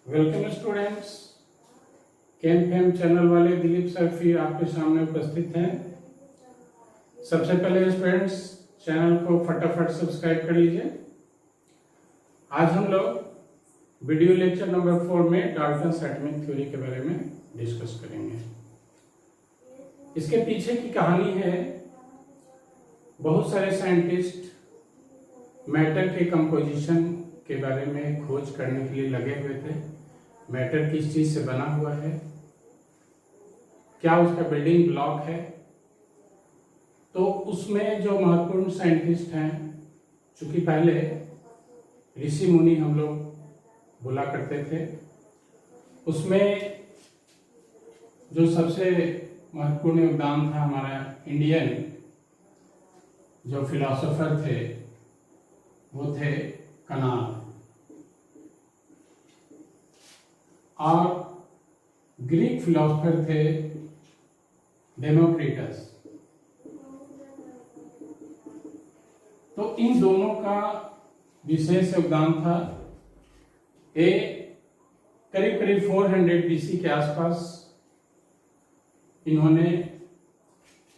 Welcome students. Can fam channel वाले Dilip sir फिर आपके सामने उपस्थित हैं। सबसे पहले स्टूडेंट्स चैनल को फटाफट सब्सक्राइब कर लीजिए। आज हम लोग वीडियो लेक्चर नंबर 4 में डाल्टन्स एटॉमिक थ्योरी के बारे में डिस्कस करेंगे। इसके पीछे की कहानी है, बहुत सारे साइंटिस्ट मैटर के कंपोजिशन के बारे में खोज करने के लिए लगे हुए थे। मैटर किस चीज से बना हुआ है, क्या उसका बिल्डिंग ब्लॉक है। तो उसमें जो महत्वपूर्ण साइंटिस्ट हैं, चूंकि पहले ऋषि मुनि हम लोग बोला करते थे, उसमें जो सबसे महत्वपूर्ण योगदान था हमारा इंडियन जो फिलोसोफर थे वो थे कनाद, और ग्रीक फिलोसोफर थे डेमोक्रिटस। तो इन दोनों का विशेष योगदान था। ये करीब करीब 400 बीसी के आसपास इन्होंने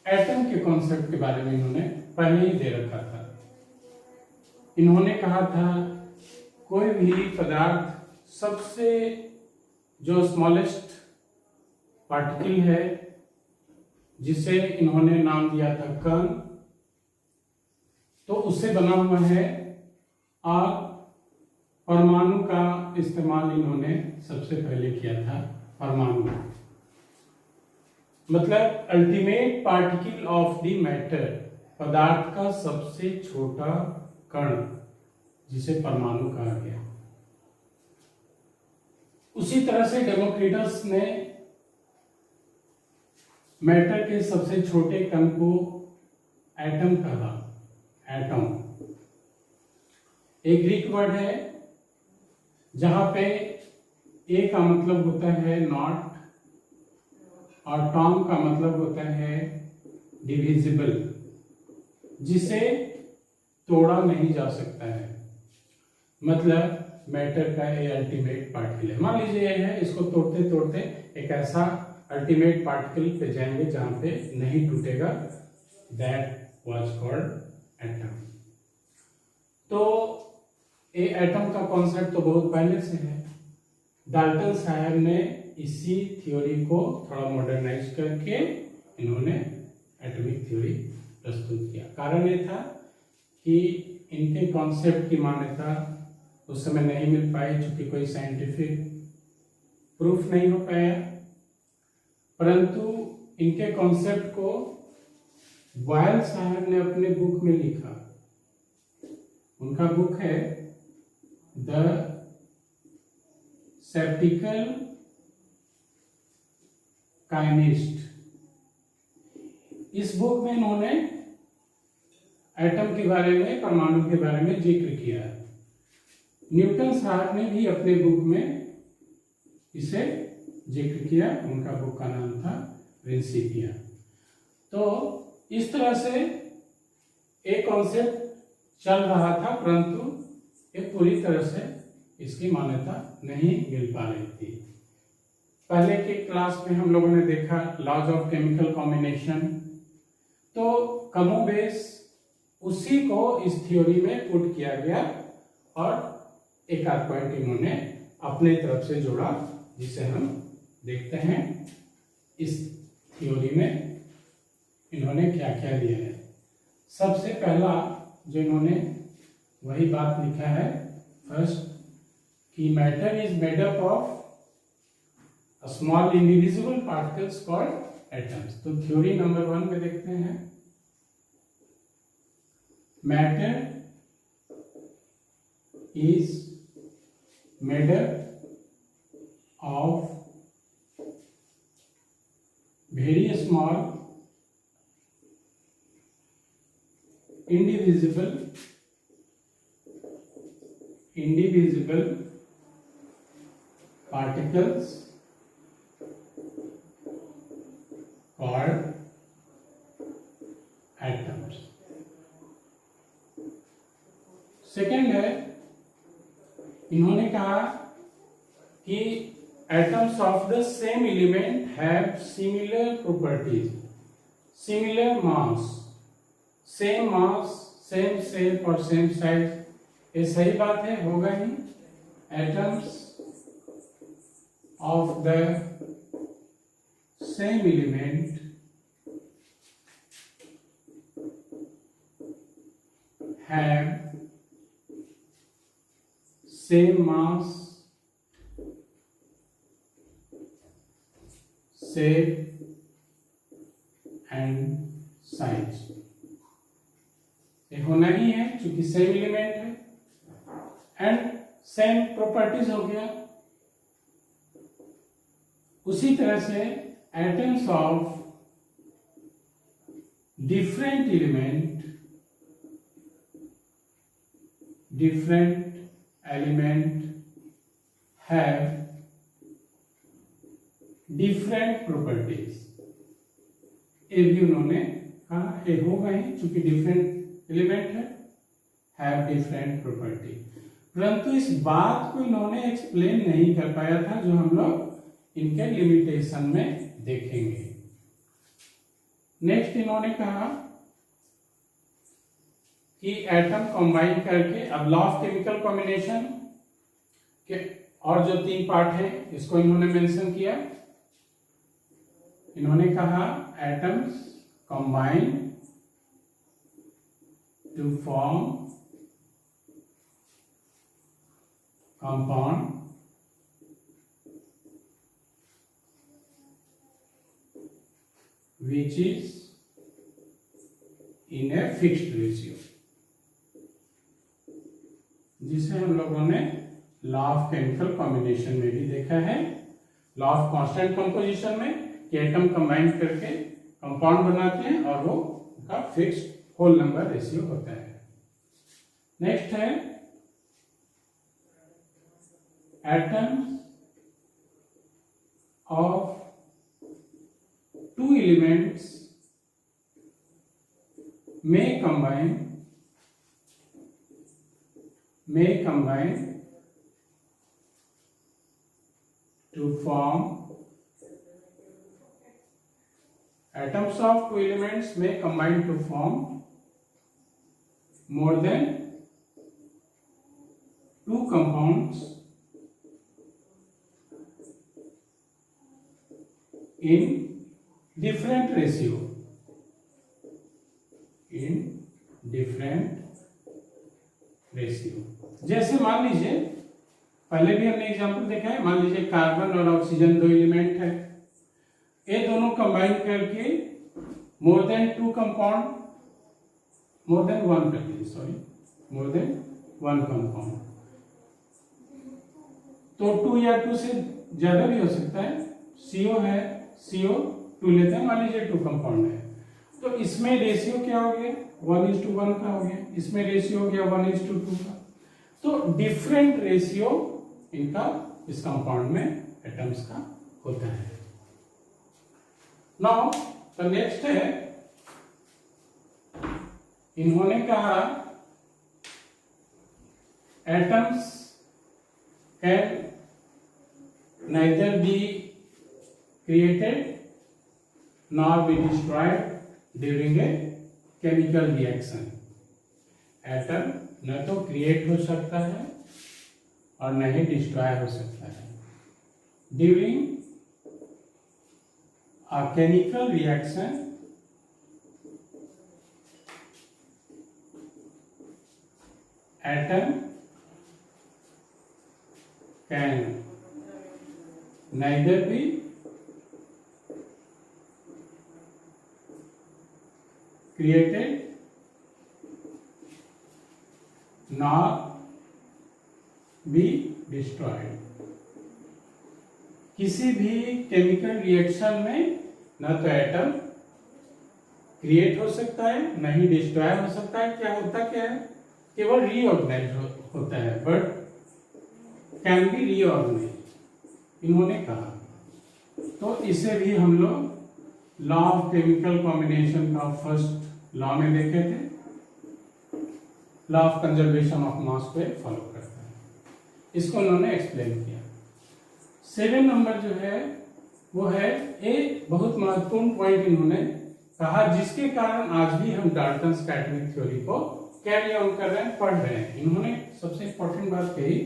एटम के कॉन्सेप्ट के बारे में इन्होंने पहले ही दे रखा था। इन्होंने कहा था कोई भी पदार्थ सबसे जो स्मॉलेस्ट पार्टिकल है, जिसे इन्होंने नाम दिया था कण, तो उससे बना हुआ है। और परमाणु का इस्तेमाल इन्होंने सबसे पहले किया था। परमाणु मतलब ultimate particle of the matter, पदार्थ का सबसे छोटा कण, जिसे परमाणु कहा गया। उसी तरह से डेमोक्रिटस ने मैटर के सबसे छोटे कण को एटम कहा। एटम एक ग्रीक वर्ड है जहां पे ए का मतलब होता है नॉट और टॉम का मतलब होता है डिविजिबल, जिसे तोड़ा नहीं जा सकता है। मतलब मैटर का ये अल्टीमेट पार्टिकल है। मान लीजिए ये है, इसको तोड़ते तोड़ते एक ऐसा अल्टीमेट पार्टिकल पे जाएंगे जहां पे नहीं टूटेगा। That was called atom. तो ये एटम का कॉन्सेप्ट तो बहुत पहले से है। डाल्टन साहब ने इसी थ्योरी को थोड़ा मॉडर्नाइज करके इन्होंने एटॉमिक थ्योरी प्रस्तुत किया। कारण ये था कि इनके कॉन्सेप्ट की मान्यता उस समय नहीं मिल पाई, चूंकि कोई साइंटिफिक प्रूफ नहीं हो पाया। परंतु इनके कॉन्सेप्ट को बॉयल साहब ने अपने बुक में लिखा। उनका बुक है द सेप्टिकल काइनिस्ट। इस बुक में इन्होंने एटम के बारे में, परमाणु के बारे में जिक्र किया है। न्यूटन साहब ने भी अपने बुक में इसे जिक्र किया। उनका बुक का नाम था प्रिंसिपिया। तो इस तरह से एक कॉन्सेप्ट चल रहा था, परंतु ये पूरी तरह से इसकी मान्यता नहीं मिल पा रही थी। पहले के क्लास में हम लोगों ने देखा लॉज ऑफ केमिकल कॉम्बिनेशन। तो कमोबेश उसी को इस थ्योरी में पुट किया गया और एक आध पॉइंट इन्होंने अपने तरफ से जोड़ा, जिसे हम देखते हैं इस थ्योरी में इन्होंने क्या क्या दिया है। सबसे पहला जो इन्होंने वही बात लिखा है फर्स्ट, कि matter is made up of small individual particles called atoms. तो थ्योरी नंबर 1 में देखते हैं, matter is made up of very small indivisible particles called atoms। Second है, इन्होंने कहा कि atoms of the same element have similar properties, similar mass, same shape और same size। ये सही बात है, होगा ही। atoms of the same element have same mass, shape and size। ये होना ही है क्योंकि सेम एलिमेंट है एंड सेम प्रॉपर्टीज हो गया। उसी तरह से atoms of different element have different properties। ये भी उन्होंने कहा, ये होगा ही क्योंकि डिफरेंट एलिमेंट है, हैव डिफरेंट प्रॉपर्टी। परंतु इस बात को इन्होंने एक्सप्लेन नहीं कर पाया था, जो हम लोग इनके लिमिटेशन में देखेंगे। नेक्स्ट इन्होंने कहा कि एटम कंबाइन करके, अब लॉ ऑफ केमिकल कॉम्बिनेशन के और जो 3 पार्ट है इसको इन्होंने मेंशन किया। इन्होंने कहा atoms combine to form compound which is in a fixed ratio, जिसे हम लोगों ने लॉ ऑफ केमिकल कॉम्बिनेशन में भी देखा है। लॉ ऑफ कांस्टेंट कंपोजिशन में कि एटम कंबाइन करके कंपाउंड बनाते हैं और वो का फिक्स्ड होल नंबर रेशियो होता है। नेक्स्ट है atoms of 2 elements may combine to form, atoms of 2 elements may combine to form more than 2 compounds in different ratio, जैसे मान लीजिए, पहले भी हमने एग्जांपल देखा है, मान लीजिए कार्बन और ऑक्सीजन 2 एलिमेंट है, ये दोनों कंबाइन करके मोर देन 1 कंपाउंड तो 2 या 2 से ज्यादा भी हो सकता है। CO है, CO2 लेते हैं, मान लीजिए 2 कंपाउंड है, तो इसमें रेशियो क्या हो गया, 1:1 का हो गया, इसमें रेशियो हो गया 1:2 का। तो डिफरेंट रेशियो इनका इस कंपाउंड में एटम्स का होता है। नाउ द नेक्स्ट है, इन्होंने कहा atoms can neither be created nor be destroyed during a chemical reaction। Atom न तो क्रिएट हो सकता है और न ही डिस्ट्रॉय हो सकता है। During a chemical reaction atom can neither be created nor be destroyed। किसी भी केमिकल रिएक्शन में न तो एटम क्रिएट हो सकता है न ही डिस्ट्रॉय हो सकता है। क्या होता क्या है, केवल रीऑर्गेनाइज होता है, बट कैन बी रीऑर्गेनाइज, इन्होंने कहा। तो इसे भी हम लोग लॉ ऑफ केमिकल कॉम्बिनेशन का फर्स्ट लॉ में देखे थे, law of conservation of mass को फॉलो करता है। इसको उन्होंने एक्सप्लेन किया। 7 नंबर जो है वो है एक बहुत महत्वपूर्ण पॉइंट इन्होंने कहा, जिसके कारण आज भी हम डाल्टन्स का एटॉमिक थ्योरी को कैरी ऑन कर रहे हैं, पढ़ रहे हैं। इन्होंने सबसे इंपॉर्टेंट बात कही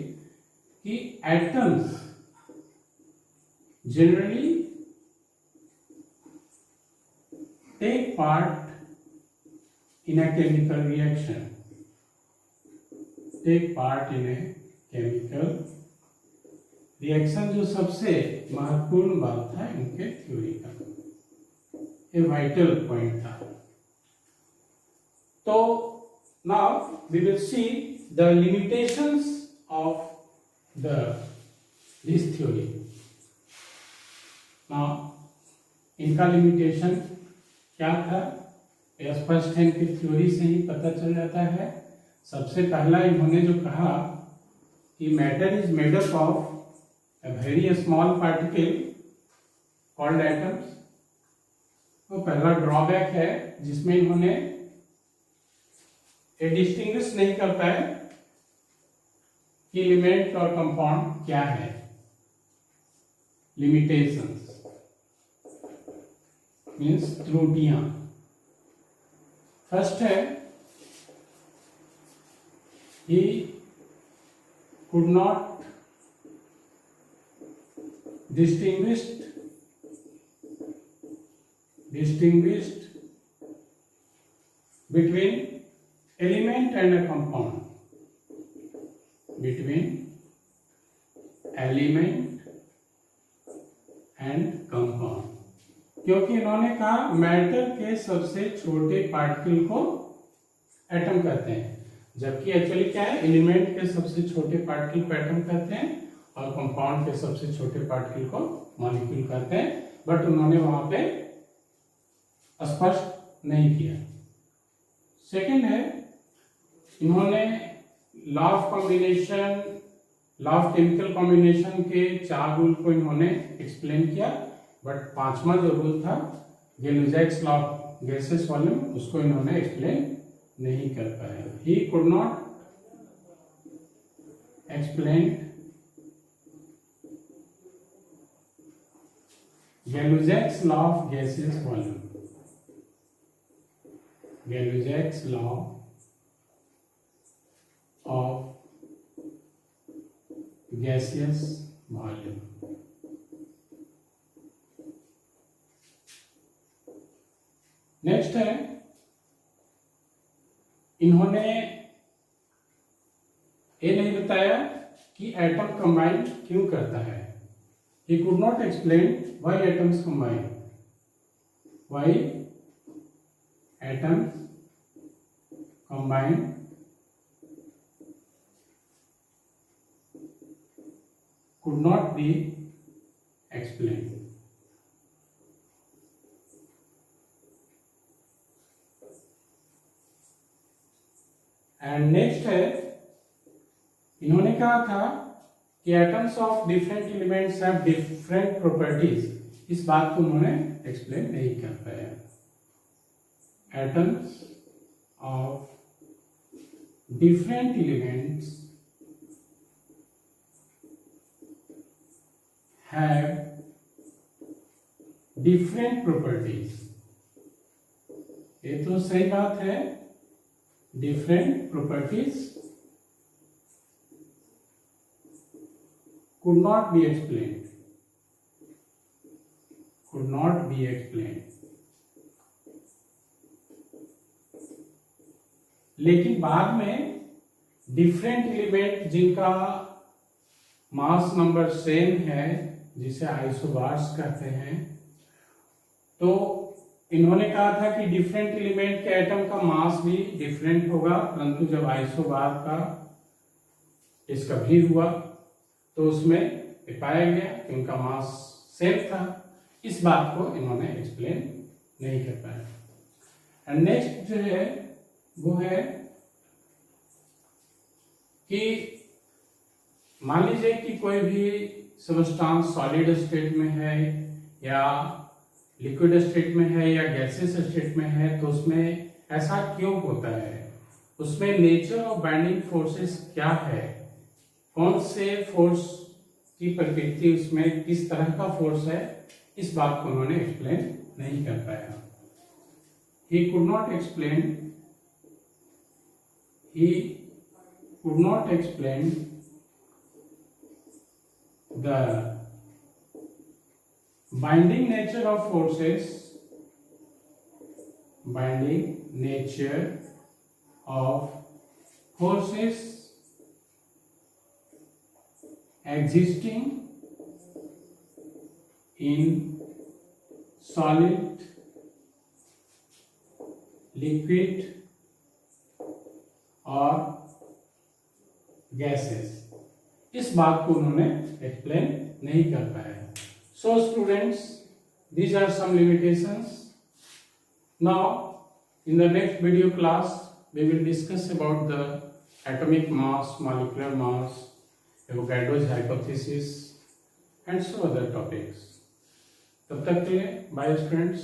कि atoms generally take part in a chemical reaction, take part in a chemical reaction, जो सबसे महत्वपूर्ण बात था इनके थ्योरी का, ये वाइटल पॉइंट था। तो now we will see the limitations of this theory. Now इनका लिमिटेशन क्या था, यह स्पष्ट है, इनकी थ्योरी से ही पता चल जाता है। सबसे पहला इन्होंने जो कहा कि matter is made up of a very small particle called atoms, वो पहला ड्रॉबैक है जिसमें इन्होंने डिस्टिंग्विश नहीं करता है कि एलिमेंट और कंपाउंड क्या है। लिमिटेशंस मीन्स त्रुटियां। फर्स्ट है he could not distinguished between element and a compound, between element and compound, क्योंकि इन्होंने कहा मैटर के सबसे छोटे पार्टिकल को एटम कहते हैं, जबकि एक्चुअली क्या है, एलिमेंट के सबसे छोटे पार्टिकल को एटम कहते हैं और कंपाउंड के सबसे छोटे पार्टिकल को मॉलिक्यूल कहते हैं। बट उन्होंने वहां पे स्पष्ट नहीं किया। सेकंड है, इन्होंने law of combination, law of chemical combination के 4 रूल को इन्होंने एक्सप्लेन किया, बट 5वां जो रूल था गैलुजैक्स लॉ ऑफ गैसेस वॉल्यूम, उसको इन्होंने एक्सप्लेन नहीं कर पाया। He could not explain Gay-Lussac's law of gaseous volume, Gay-Lussac's law of gaseous volume। Next है, इन्होंने ये नहीं बताया कि एटम कंबाइन क्यों करता है। He could not explain why atoms combine, why atoms combine could not be explained। And next है, इन्होंने कहा था कि atoms of different elements have different properties, इस बात को उन्होंने एक्सप्लेन नहीं कर पाया। Atoms of different elements have different properties, ये तो सही बात है, different properties could not be explained, could not be explained। लेकिन बाद में डिफरेंट एलिमेंट जिनका मास नंबर सेम है, जिसे आइसोबार्स कहते हैं, तो इन्होंने कहा था कि डिफरेंट एलिमेंट के एटम का मास भी डिफरेंट होगा, परंतु जब आइसोबार का डिस्कवरी हुआ तो उसमें पाया गया कि उनका मास सेम था। इस बात को इन्होंने एक्सप्लेन नहीं कर पाया। एंड नेक्स्ट जो है वो है कि मान लीजिए कि कोई भी सब्सटेंस सॉलिड स्टेट में है या लिक्विड स्टेट में है या गैसेस स्टेट में है, तो उसमें ऐसा क्यों होता है, उसमें नेचर ऑफ बाइंडिंग फोर्सेस क्या है, कौन से फोर्स की प्रकृति, उसमें किस तरह का फोर्स है, इस बात को उन्होंने एक्सप्लेन नहीं कर पाया। He could not explain the binding nature of forces, existing in solid, liquid और गैसेस, इस बात को उन्होंने एक्सप्लेन नहीं कर पाया। So students, these are some limitations. Now in the next video class we will discuss about the atomic mass, molecular mass, Avogadro's hypothesis and some other topics. तब तक के लिए बाय स्टूडेंट्स।